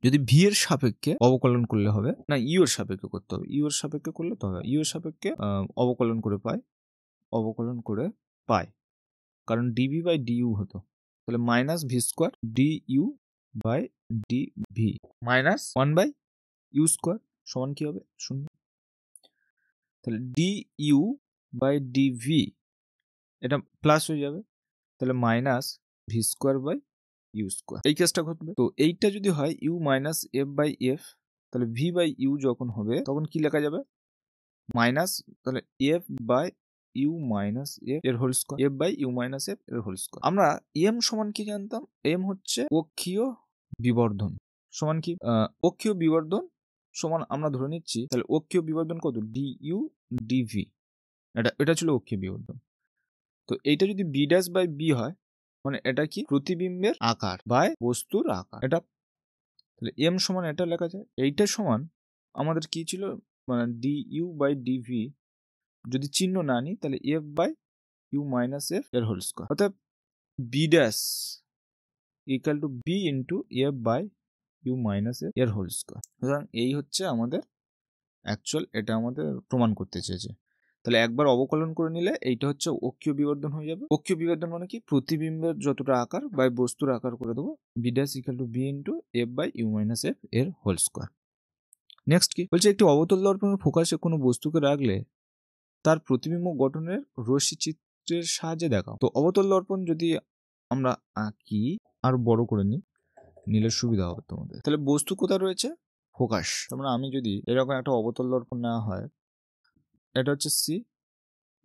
যদি ভি এর সাপেক্ষে অবকলন করলে হবে না, ইউ এর সাপেক্ষে করতে হবে, ইউ এর সাপেক্ষে করলে তো হবে, ইউ এর সাপেক্ষে অবকলন করে পাই, কারণ dv/du হতো, তাহলে -v² du/dv -1/u² সমান কি হবে, 0। তাহলে du/dv এটা প্লাস হয়ে যাবে, তাহলে -v² u², এই কেসটা ঘটবে। তো এইটা যদি হয় u - f/f, তাহলে v/u যখন হবে তখন কি লেখা যাবে, মাইনাস, তাহলে f/u - f এর হোল স্কয়ার, f/u - f এর হোল স্কয়ার। আমরা m সমান কি জানতাম, m হচ্ছে অক্ষীয় বিবর্ধন, সমান কি অক্ষীয় বিবর্ধন সমান আমরা ধরে নিচ্ছি, তাহলে অক্ষীয় বিবর্ধন কত, du/dv, এটা ছিল অক্ষীয় বিবর্ধন। তো এইটা যদি b'/b হয়, মানে এটা কি প্রতিবিম্বের আকার বাই বস্তুর আকার, এটা, তাহলে m সমান এটা লেখা যায়। এইটা সমান আমাদের কি ছিল, মানে du/dv যদি চিহ্ন না নিই, তাহলে f/u - f এর হোল স্কয়ার, অর্থাৎ b' = b × f/u - f এর হোল স্কয়ার। সুতরাং এই হচ্ছে আমাদের অ্যাকচুয়াল, এটা আমাদের প্রমাণ করতে চেয়েছে। তাহলে একবার অবকলন করে নিলে এইটা হচ্ছে অক্ষীয় বিবর্ধন হয়ে যাবে। অক্ষীয় বিবর্ধন মানে কি, প্রতিবিম্বের যতটা আকার বাই বস্তুর আকার করে দেবো, b' = b × f/u - f এর হোল স্কয়ার। নেক্সট কি বলছে, একটি অবতল দর্পণের ফোকাসে কোনো বস্তুকে রাখলে তার প্রতিবিম্ব গঠনের রশ্মি চিত্রের সাহায্যে দেখাও। তো অবতল দর্পণ যদি আমরা আঁকি, আর বড় করে নিলে সুবিধা হবে তোমাদের। তাহলে বস্তু কোথায় রয়েছে, ফোকাস, তার আমি যদি এরকম একটা অবতল দর্পণ নেওয়া হয়, এটা হচ্ছে সি,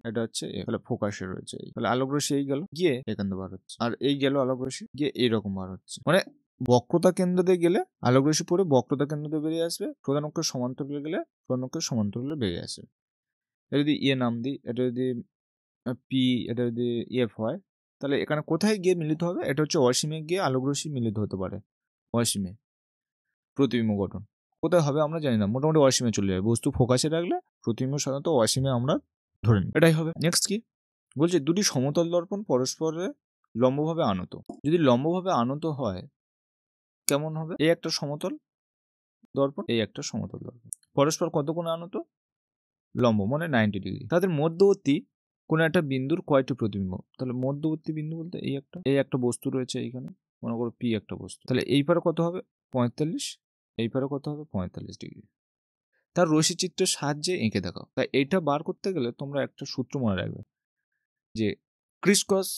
এটা হচ্ছে এ, তাহলে ফোকাসে রয়েছে এই, তাহলে আলোক রশ্মি এই গেল গিয়ে এখান থেকে বার হচ্ছে, আর এই গেল আলোক রশ্মি গিয়ে এইরকম বার হচ্ছে, মানে বক্রতা কেন্দ্র দিয়ে গেলে আলোক রশ্মি পড়ে বক্রতা কেন্দ্র দিয়ে বেরিয়ে আসবে, প্রধান অক্ষের সমান্তরালে গেলে প্রধান অক্ষের সমান্তরালে বেরিয়ে আসবে। এটা যদি নাম দিই, এটা যদি পি, এটা যদি এফ হয়, তাহলে এখানে কোথায় গিয়ে মিলিত হবে, এটা হচ্ছে অসীমে গিয়ে আলোক রশ্মি মিলিত হতে পারে, অসীমে প্রতিবিম্ব গঠন কোথায় হবে আমরা জানি না, মোটামুটি অসীমে চলে যাবে। বস্তু ফোকাসে রাখলে প্রতিবিম্ব সাধারণত অসীমে আমরা ধরে নিই, এটাই হবে। নেক্সট কি বলছে, দুটি সমতল দর্পণ পরস্পরের লম্বভাবে আনত। যদি লম্বভাবে আনত হয় কেমন হবে? এই একটা সমতল দর্পণ, এই একটা সমতল দর্পণ, পরস্পর কত কোণে আনত? লম্ব, মানে 90 ডিগ্রি। তাদের মধ্যবর্তী কোন একটা বিন্দুর কয়টি প্রতিবিম্ব? তাহলে মধ্যবর্তী বিন্দু বলতে এই একটা বস্তু রয়েছে এইখানে, মনে করো পি একটা বস্তু, তাহলে এই পারে কত হবে? 45, এই পারে কত হবে? 45 ডিগ্রি। তার রশ্মিচিত্রের সাহায্যে এঁকে দেখাও। তাই এইটা বার করতে গেলে তোমরা একটা সূত্র মনে রাখবে, যে ক্রিসকস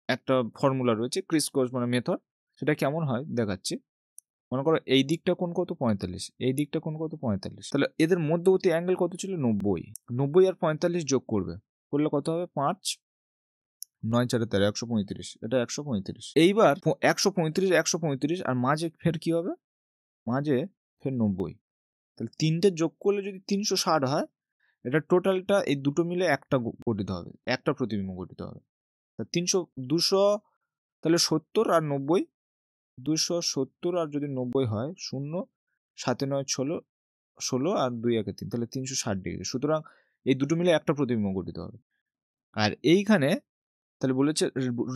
একটা ফর্মুলা রয়েছে, ক্রিসকস মানে মেথড। সেটা কেমন হয় দেখাচ্ছি। মনে করো এই দিকটা কোণ কত? 45, এই দিকটা কোণ কত? 45। তাহলে এদের মধ্যবর্তী অ্যাঙ্গেল কত ছিল? 90। 90 আর 45 যোগ করবে, করলে কত হবে? 5 9 4 13, 135। এটা 135। এইবার 135 135 আর মাঝে ফের কি হবে? মাঝে ফের 90। তাহলে তিনটে যোগ করলে যদি 360 হয়, এটা টোটালটা এই দুটো মিলে একটা গঠিত হবে, একটা প্রতিবিম্ব গঠিত হবে। তা 200 তাহলে 70 আর 90, 270 আর যদি 90 হয়, 0 7 9 16 আর 2 1 3, তাহলে 360 ডিগ্রি। সুতরাং এই দুটো মিলে একটা প্রতিবিম্ব গঠিত হবে। আর এইখানে তাহলে বলেছে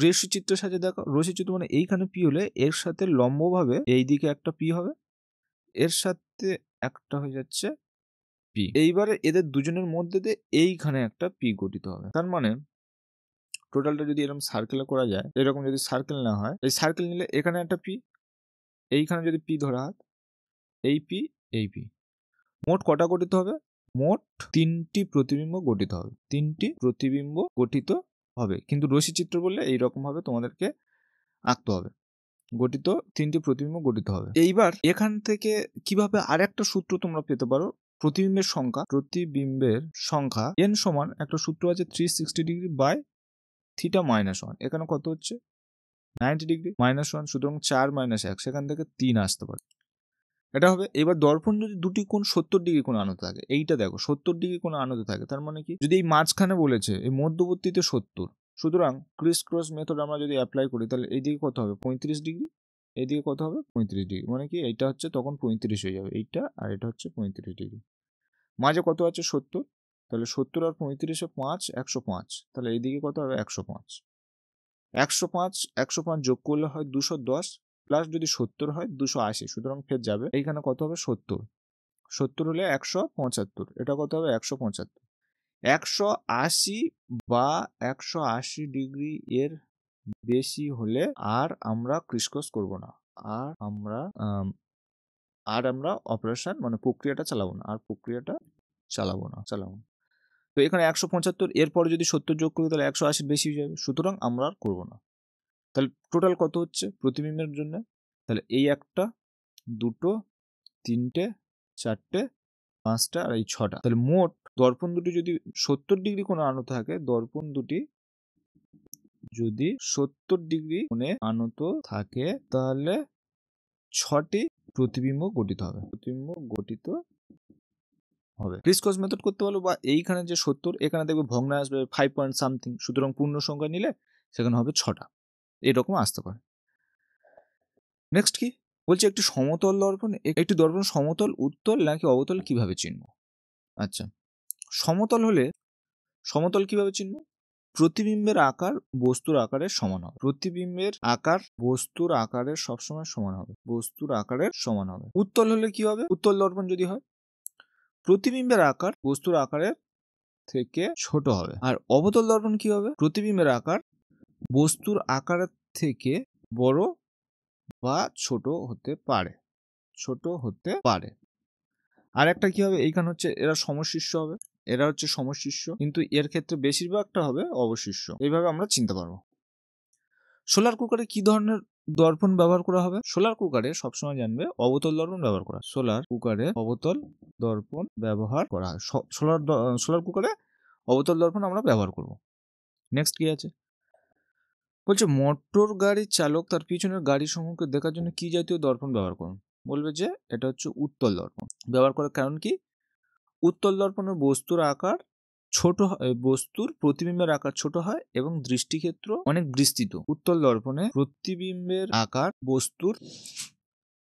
রশ্মিচিত্রের সাথে দেখো, রশ্মিচিত্র মানে এইখানে পি হলে এর সাথে লম্বভাবে এই দিকে একটা পি হবে, এর সাথে একটা হয়ে যাচ্ছে পি। এইবারে এদের দুজনের মধ্যে দিয়ে এইখানে একটা পি গঠিত হবে। তার মানে টোটালটা যদি এরকম সার্কেলে করা যায়, এরকম যদি সার্কেল না হয়, এই সার্কেল নিলে এখানে একটা পি, এইখানে যদি পি ধরা হয়, এই পি এই পি, মোট কটা গঠিত হবে? মোট 3টি প্রতিবিম্ব গঠিত হবে, 3টি প্রতিবিম্ব গঠিত হবে। কিন্তু রশ্মিচিত্র বললে এইরকম ভাবে তোমাদেরকে আঁকতে হবে, গঠিত 3টি প্রতিবিম্ব গঠিত হবে। এইবার এখান থেকে কিভাবে আরেকটা সূত্র তোমরা পেতে পারো, প্রতিবিম্বের সংখ্যা n সমান একটা সূত্র আছে 360 ডিগ্রি বাই থিটা মাইনাস 1। এখানে কত হচ্ছে? 90 ডিগ্রি মাইনাস 1, সুতরাং 4 - 1, সেখান থেকে 3 আসতে পারে, এটা হবে। এবার দর্পণ যদি দুটি কোণ 70 ডিগ্রি কোণে আনত থাকে, এইটা দেখো 70 ডিগ্রি কোণে আনত থাকে, তার মানে কি? যদি এই মাঝখানে বলেছে এই মধ্যবর্তীতে 70, সুতরাং ক্রিস ক্রস মেথড আমরা যদি অ্যাপ্লাই করি, তাহলে এইদিকে কত হবে? 35 ডিগ্রি, এইদিকে কত হবে? 35 ডিগ্রি, মানে কি এইটা হচ্ছে তখন 35 হয়ে যাবে, এইটা আর এটা হচ্ছে 35 ডিগ্রি। মাঝে কত আছে? 70, তাহলে 70 আর 35 5 105, তাহলে এইদিকে কত হবে? 105। 105 যোগ করলে হয় 210, প্লাস যদি 70 হয় 280, সুতরাং ফের যাবে, এইখানে কত হবে? 70 হলে 175, এটা কত হবে? 175। 180 বা 180 ডিগ্রি এর বেশি হলে আর আমরা ক্রিসকস করব না, আর আমরা অপারেশন মানে প্রক্রিয়াটা চালাবো না, চালাবো না। তো এখানে 175, এরপরে যদি 70 যোগ করি তাহলে 180 বেশি হয়ে যাবে, সুতরাং আমরা আর করবো না। তাহলে টোটাল কত হচ্ছে প্রতিবিম্বের জন্য? তাহলে এই একটা, দুটো, তিনটে, চারটে, পাঁচটা আর এই 6টা। তাহলে মোট দর্পণ দুটি যদি 70 ডিগ্রি কোণে আনত থাকে, দর্পণ দুটি যদি 70 ডিগ্রি কোণে আনত থাকে, তাহলে 6টি প্রতিবিম্ব গঠিত হবে। ক্রিসকস মেথড করতে পারো, বা এইখানে যে 70, এখানে দেখবে ভগ্নাংশ আসবে 5 পয়েন্ট সামথিং, সুতরাং পূর্ণ সংখ্যা নিলে সেখানে হবে 6টা, এরকম আসতে পারে। নেক্সট কি বলছে, একটি দর্পণ সমতল, উত্তল নাকি অবতল কিভাবে চিনব? আচ্ছা, সমতল কিভাবে চিনব? প্রতিবিম্বের আকার বস্তুর আকারের সমান হবে। প্রতিবিম্বের আকার বস্তুর আকারের সবসময় সমান হবে। উত্তল হলে কি হবে? উত্তল দর্পণ যদি হয়, প্রতিবিম্বের আকার বস্তুর আকারের থেকে ছোট হবে। আর অবতল দর্পণ কি হবে? প্রতিবিম্বের আকার বস্তুর আকারের থেকে বড় বা ছোট হতে পারে। আর একটা কি হবে? এইখানে হচ্ছে এরা হচ্ছে সমশীর্ষ, কিন্তু এর ক্ষেত্রে বেশিরভাগটা হবে অবশিষ্ট। এইভাবে আমরা চিনতে পারবো। সোলার কুকারে কি ধরনের দর্পণ ব্যবহার করা হবে? সোলার কুকারে সবসময় জানবে অবতল দর্পণ ব্যবহার করা। সোলার কুকারে অবতল দর্পণ ব্যবহার করা হয়। সোলার কুকারে অবতল দর্পণ আমরা ব্যবহার করব। নেক্সট কি আছে বলছে, মোটর গাড়ির চালক তার পিছনের গাড়ি সমূহকে দেখার জন্য কি জাতীয় দর্পণ ব্যবহার করুন? বলবে যে এটা হচ্ছে উত্তল দর্পণ। ব্যবহার করার কারণ কি? উত্তল দর্পণের বস্তুর প্রতিবিম্বের আকার ছোট হয় এবং দৃষ্টিক্ষেত্র অনেক বিস্তৃত। উত্তল দর্পণে প্রতিবিম্বের আকার বস্তুর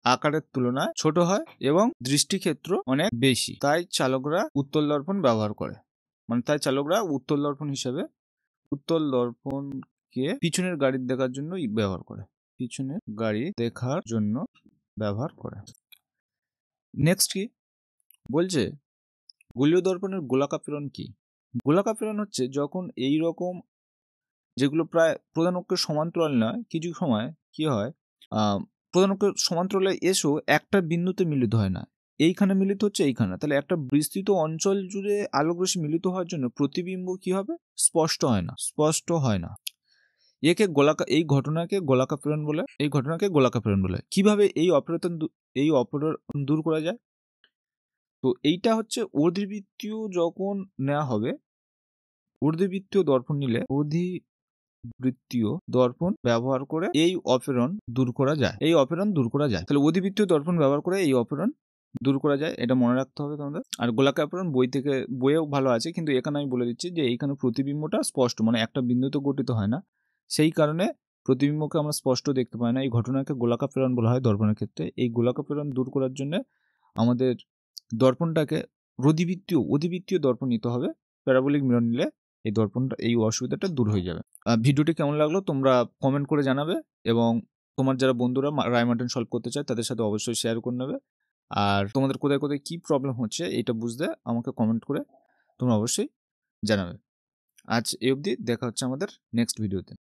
আকারের তুলনায় ছোট হয় এবং দৃষ্টিক্ষেত্র অনেক বেশি, তাই চালকরা উত্তল দর্পণ ব্যবহার করে। তাই চালকরা উত্তল দর্পণ হিসেবে উত্তল দর্পণকে পিছনের গাড়ি দেখার জন্য ব্যবহার করে, পিছনের গাড়ি দেখার জন্য ব্যবহার করে। নেক্সট কি বলছে, গোলীয় দর্পণের গোলাকাপীড়ন কি? গোলাকাপীড়ন হচ্ছে যখন এই রকম, যেগুলো প্রায় প্রধান অক্ষের সমান্তরাল নয়, কিছু সময় কি হয়, প্রধান অক্ষের সমান্তরালে এসেও একটা বিন্দুতে মিলিত হয় না, এইখানে মিলিত হচ্ছে এইখানে, তাহলে একটা বিস্তৃত অঞ্চল জুড়ে আলোকরশ্মি মিলিত হওয়ার জন্য প্রতিবিম্ব কি হবে, স্পষ্ট হয় না। এই ঘটনাকে গোলাকাপীড়ন বলে। কিভাবে এই অপরাধন দূর করা যায়? তো এইটা হচ্ছে অধিবৃত্তীয় যখন নেওয়া হবে, অধিবৃত্তীয় দর্পণ নিলে অধিবৃত্তীয় দর্পণ ব্যবহার করে এই অপেরণ দূর করা যায়। তাহলে অধিবৃত্তীয় দর্পণ ব্যবহার করে এই অপেরণ দূর করা যায়, এটা মনে রাখতে হবে তোমাদের। আর গোলাকাপীড়ন বইয়েও ভালো আছে, কিন্তু এখানে আমি বলে দিচ্ছি যে এইখানে প্রতিবিম্বটা স্পষ্ট, একটা বিন্দুতে গঠিত হয় না, সেই কারণে প্রতিবিম্বকে আমরা স্পষ্ট দেখতে পাই না। এই ঘটনাকে গোলাকাপীড়ন বলা হয় দর্পণের ক্ষেত্রে। এই গোলাকাপীড়ন দূর করার জন্য আমাদের দর্পণটাকে অধিবৃত্তীয় দর্পণ নিতে হবে। প্যারাবোলিক মিরর নিলে এই অসুবিধাটা দূর হয়ে যাবে। ভিডিওটি কেমন লাগলো তোমরা কমেন্ট করে জানাবে, এবং তোমার যারা বন্ধুরা রায়মার্টিন সলভ করতে চায় তাদের সাথে অবশ্যই শেয়ার করে নেবে। আর তোমাদের কোথায় কোথায় কি প্রবলেম হচ্ছে এটা বুঝতে আমাকে কমেন্ট করে তোমরা অবশ্যই জানাবে। আজ এই অবধি, দেখা হচ্ছে আমাদের নেক্সট ভিডিওতে।